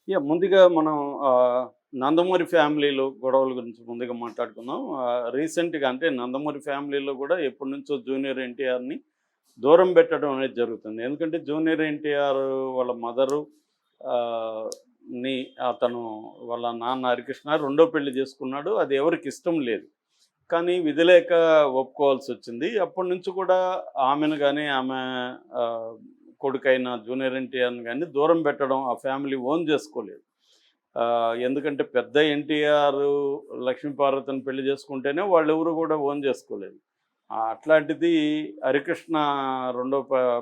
ముందుగా మనం నందమూరి ఫ్యామిలీలో గొడవల గురించి ముందుగా మాట్లాడుకుందాం. రీసెంట్‌గా అంటే నందమూరి ఫ్యామిలీలో గూడా ఎప్పటినుంచో జూనియర్ ఎన్టీఆర్‌ని దూరం పెట్టడం అనేది జరుగుతుంది. ఎందుకంటే జూనియర్ ఎన్టీఆర్ వాళ్ళ మదరు ఆహ్, ని అతను వాళ్ళ నాన్న హరికృష్ణ రెండో పెళ్లి చేసుకున్నాడు. అది ఎవరికీ ఇష్టం లేదు. కానీ విధి లేక ఒప్పుకోవాల్సొచ్చింది. అప్పటినుంచి కూడా ఆమెను గాని, ఆమె ఆహ్, కొడుకైన జూనియర్ ఎన్టీఆర్‌ని గాని దూరం పెట్టడం ఆ ఫ్యామిలీ ఓన్ చేసుకోలేదు. ఎందుకంటే పెద్ద ఎన్టీఆర్, లక్ష్మీపార్వతిని పెళ్లి చేసుకుంటేనే వాళ్ళెవరు కూడా ఓన్ చేసుకోలేదు. అట్లాంటిది హరికృష్ణ రెండో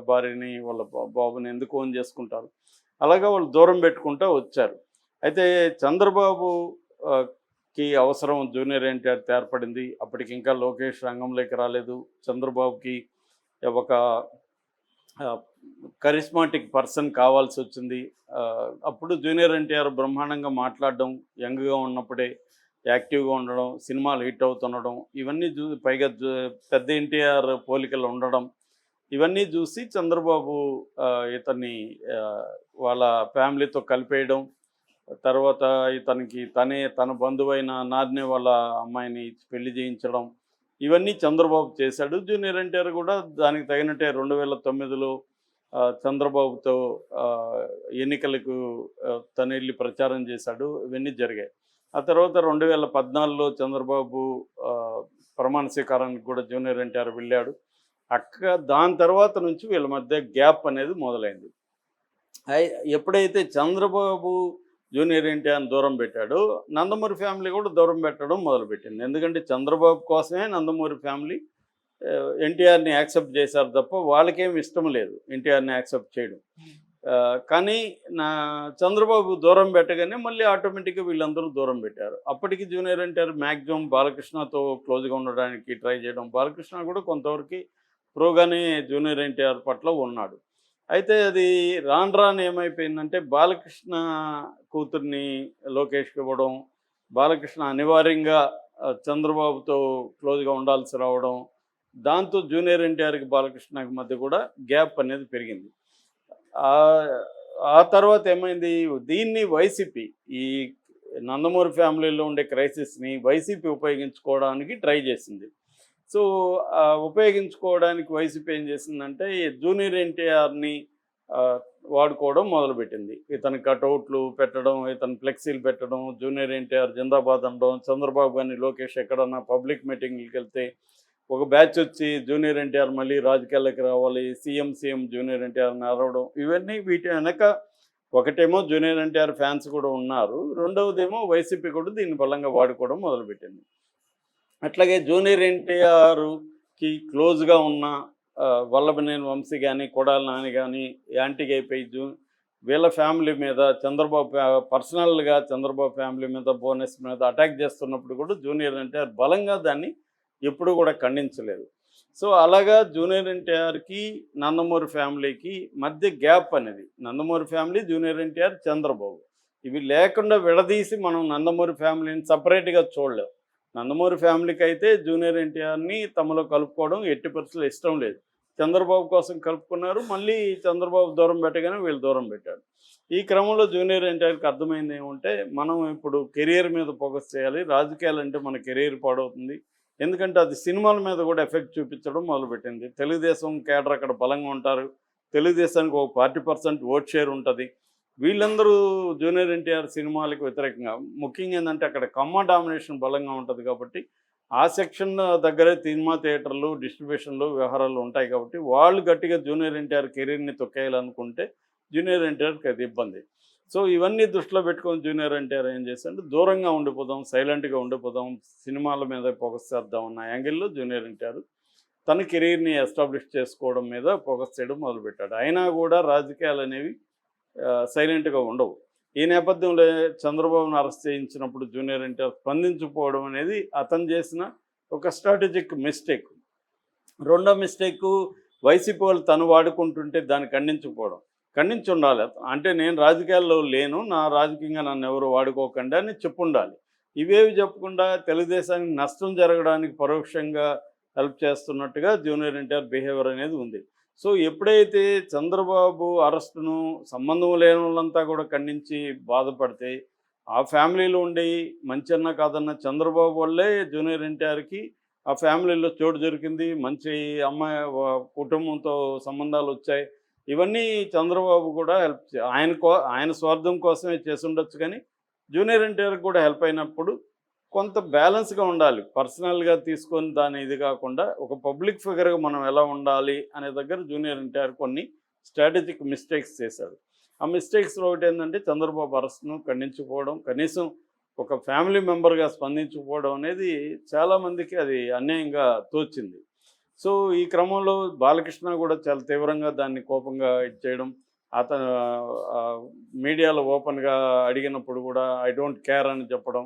భార్యని వాళ్ళ బాబుని ఎందుకు ఓన్ చేసుకుంటారు? అలాగా వాళ్ళు దూరం పెట్టుకుంటా వచ్చారు. అయితే చంద్రబాబు ఆహ్, అవసరం జూనియర్ ఎన్టీఆర్ ఏర్పడింది. అప్పటికింకా లోకేష్ రంగంలోకి రాలేదు. చంద్రబాబుకి ఒక ఆహ్, కరిస్మాటిక్ పర్సన్ కావాల్సొచ్చింది. అప్పుడు జూనియర్ ఎన్టీఆర్ బ్రహ్మాండంగా మాట్లాడడం, యంగ్‌గా ఉన్నప్పుడే యాక్టివ్‌గా ఉండడం, సినిమాలు హిట్ అవుతుండడం, ఇవన్నీ పైగా పెద్ద ఎన్టీఆర్ పోలికలు ఉండడం, ఇవన్నీ చూసి చంద్రబాబు ఇతన్ని ఆహ్, వాళ్ళ ఫ్యామిలీతో కలిపేయడం, తర్వాత ఇతనికి తన బంధువైన నాదిని వాళ్ళ అమ్మాయిని పెళ్లి చేయించడం, ఇవన్నీ చంద్రబాబు చేశాడు. జూనియర్ ఎన్టీఆర్ కూడా దానికి తగినట్టే 2009లో చంద్రబాబుతో ఆహ్, ఎన్నికలకు తనెళ్ళి ప్రచారం చేశాడు. ఇవన్నీ జరిగాయి. ఆ తర్వాత 2014లో చంద్రబాబు ఆహ్, ప్రమాణ స్వీకారానికి కూడా జూనియర్ ఎన్టీఆర్ వెళ్ళాడు. దాని తర్వాత నుంచి వీళ్ళ మధ్య గ్యాప్ అనేది మొదలైంది. అయి ఎప్పుడైతే చంద్రబాబు జూనియర్ ఎన్టీఆర్‌ని దూరం పెట్టాడో, నందమూరి ఫ్యామిలీ కూడా దూరం పెట్టడం మొదలుపెట్టింది. ఎందుకంటే చంద్రబాబు కోసమే నందమూరి ఫ్యామిలీ ఎన్టీఆర్‌ని యాక్సెప్ట్ చేశారు తప్ప వాళ్ళకేమి ఇష్టం లేదు ఎన్టీఆర్‌ని యాక్సెప్ట్ చేయడం. కానీ నా చంద్రబాబు దూరం పెట్టగానే మళ్ళీ ఆటోమేటిక్‌గా వీళ్ళందరూ దూరం పెట్టారు. అప్పటికి జూనియర్ ఎన్టీఆర్ మాక్సిమం బాలకృష్ణతో క్లోజ్‌గా ఉండడానికి ట్రై చేయడం. బాలకృష్ణ కూడా కొంతవరకు ప్రోగానే జూనియర్ ఎన్టీఆర్ పట్ల ఉన్నాడు. అయితే అది రాను రాను ఏమైపోయిందంటే బాలకృష్ణ కూతుర్ని లోకేష్‌కి ఇవ్వడం, బాలకృష్ణ అనివార్యంగా చంద్రబాబుతో క్లోజ్‌గా ఉండాల్సి రావడం, దాంతో జూనియర్ ఎన్టీఆర్‌కి బాలకృష్ణకి మధ్య కూడా గ్యాప్ అనేది పెరిగింది. ఆహ్, ఆ తర్వాత ఏమైంది, దీన్ని వైసీపీ ఈ నందమూరి ఫ్యామిలీలో ఉండే క్రైసిస్‌ని వైసీపీ ఉపయోగించుకోవడానికి ట్రై చేసింది. సో, ఉపయోగించుకోవడానికి వైసీపీ ఏం చేసిందంటే, ఈ జూనియర్ ఎన్టీఆర్‌ని ఆహ్, వాడుకోవడం మొదలుపెట్టింది. ఇతని కటౌట్లు పెట్టడం, ఇతని ఫ్లెక్సీలు పెట్టడం, జూనియర్ ఎన్టీఆర్ జిందాబాద్ అనడం, చంద్రబాబు గాని, లోకేష్ ఎక్కడన్నా పబ్లిక్ మీటింగ్‌లకెళ్తే ఒక బ్యాచ్ వచ్చి జూనియర్ ఎన్టీఆర్ మళ్ళీ రాజకీయాల్లోకి రావాలి, సీఎం జూనియర్ ఎన్టీఆర్‌ని అరవడం, ఇవన్నీ వీటి వెనక ఒకటేమో జూనియర్ ఎన్టీఆర్ ఫ్యాన్స్ కూడా ఉన్నారు. రెండవదేమో వైసీపీ కూడా దీన్ని బలంగా వాడుకోవడం మొదలుపెట్టింది. అట్లాగే జూనియర్ ఎన్టీఆర్‌కి క్లోజ్‌గా ఉన్న వల్లభనేని వంశీ గాని, కొడాలి నాని గాని యాంటీగా అయిపోయి వీళ్ళ ఫ్యామిలీ మీద చంద్రబాబు పర్సనల్‌గా చంద్రబాబు ఫ్యామిలీ మీద, బోనస్ మీద అటాక్ చేస్తున్నప్పుడు కూడా జూనియర్ ఎన్టీఆర్ బలంగా దాన్ని ఎప్పుడూ కూడా ఖండించలేదు. సో, అలాగా జూనియర్ ఎన్టీఆర్‌కి, నందమూరి ఫ్యామిలీకి మధ్య గ్యాప్ అనేది. Nandamuri family, junior NTR, Chandrababu. ఇవి లేకుండా విడదీసి మనం నందమూరి ఫ్యామిలీని సెపరేట్‌గా చూడలేం. నందమూరి ఫ్యామిలీకైతే జూనియర్ ఎన్టీఆర్‌ని తమలో కలుపుకోవడం ఎట్టి పరిస్థితుల్లో ఇష్టం లేదు. చంద్రబాబు కోసం కలుపుకున్నారు. మళ్ళీ చంద్రబాబు దూరం పెట్టగానే వీళ్ళు దూరం పెట్టారు. ఈ క్రమంలో జూనియర్ ఎన్టీఆర్‌కి అర్థమైంది ఏమంటే, మనం ఇప్పుడు కెరియర్ మీద ఫోకస్ చేయాలి. రాజకీయాలంటే మన కెరియర్ పాడవుతుంది. ఎందుకంటే అది సినిమాల మీద కూడా ఎఫెక్ట్ చూపించడం మొదలుపెట్టింది. తెలుగుదేశం కేడర్ అక్కడ బలంగా ఉంటారు. తెలుగుదేశానికి ఒక 40% ఓట్ షేర్ ఉంటది. వీళ్ళందరూ జూనియర్ ఎన్టీఆర్ సినిమాలకు వ్యతిరేకంగా ముఖ్యంగా ఏందంటే అక్కడ కమ్మ డామినేషన్ బలంగా ఉంటది కాబట్టి, ఆ సెక్షన్ దగ్గరే సినిమా థియేటర్లు, డిస్ట్రిబ్యూషన్‌లు, వ్యవహారాలు ఉంటాయి కాబట్టి, వాళ్ళు గట్టిగా జూనియర్ ఎన్టీఆర్ కెరీర్‌ని తొక్కేయాలనుకుంటే, జూనియర్ ఎన్టీఆర్‌కి అది ఇబ్బంది. సో, ఇవన్నీ దృష్టిలో పెట్టుకొని జూనియర్ ఎన్టీఆర్ ఏం చేశాడంటే, దూరంగా ఉండిపోదాం, సైలెంట్‌గా ఉండిపోదాం, సినిమాల మీద ఫోకస్ చేద్దాం అన్న యాంగిల్‌లో జూనియర్ ఎన్టీఆర్ తన కెరీర్‌ని ఎస్టాబ్లిష్ చేసుకోవడం మీద ఫోకస్ చేయడం మొదలుపెట్టాడు. అయినా కూడా రాజకీయాలనేవి సైలెంట్‌గా ఉండవు. ఈ నేపథ్యంలో చంద్రబాబును అరెస్ట్ చేయించినప్పుడు జూనియర్ ఎన్టీఆర్ స్పందించకపోవడం అనేది అతను చేసిన ఒక స్ట్రాటజిక్ మిస్టేక్. రెండో మిస్టేకు వైసీపీ వాళ్ళు తను వాడుకుంటుంటే దాన్ని ఖండించకపోవడం. ఖండించుండాలి. అంటే నేను రాజకీయాల్లో లేను. రాజకీయంగా నన్నెవరు వాడుకోకండి అని చెప్పుండాలి. ఇవేవి చెప్పకుండా తెలుగుదేశానికి నష్టం జరగడానికి పరోక్షంగా హెల్ప్ చేస్తున్నట్టుగా జూనియర్ ఎన్టీఆర్ బిహేవియర్ అనేది ఉంది. సో ఎప్పుడైతే చంద్రబాబు అరెస్టును సంబంధం లేని వాళ్ళంతా కూడా ఖండించి బాధపడితే, ఆ ఫ్యామిలీలో ఉండి మంచన్నా కాదన్న చంద్రబాబు వల్లే జూనియర్ ఎన్టీఆర్‌కి ఆ ఫ్యామిలీలో చోటు దొరికింది. మంచి అమ్మాయి కుటుంబంతో సంబంధాలొచ్చాయి. ఇవన్నీ చంద్రబాబు కూడా హెల్ప్ ఆయన స్వార్థం కోసమే చేసుండొచ్చు కానీ, జూనియర్ ఎన్టీఆర్‌కి కూడా హెల్ప్ అయినప్పుడు కొంత బ్యాలెన్స్‌గా ఉండాలి. పర్సనల్‌గా తీసుకొని దాని ఇది కాకుండా, ఒక పబ్లిక్ ఫిగర్‌గా మనం ఎలా ఉండాలి అనే దగ్గర జూనియర్ ఎన్టీఆర్ కొన్ని స్ట్రాటజిక్ మిస్టేక్స్ చేశాడు. ఆ మిస్టేక్స్‌లో ఒకటేందంటే చంద్రబాబు అరెస్ట్‌ను ఖండించకపోవడం, కనీసం ఒక ఫ్యామిలీ మెంబర్‌గా స్పందించకపోవడం అనేది చాలామందికి అది అన్యాయంగా తోచింది. సో, ఈ క్రమంలో బాలకృష్ణ కూడా చాలా తీవ్రంగా దాన్ని కోపంగా ఇది చేయడం, అతను మీడియాలో ఓపెన్‌గా అడిగినప్పుడు కూడా ఐ డోంట్ కేర్ అని చెప్పడం.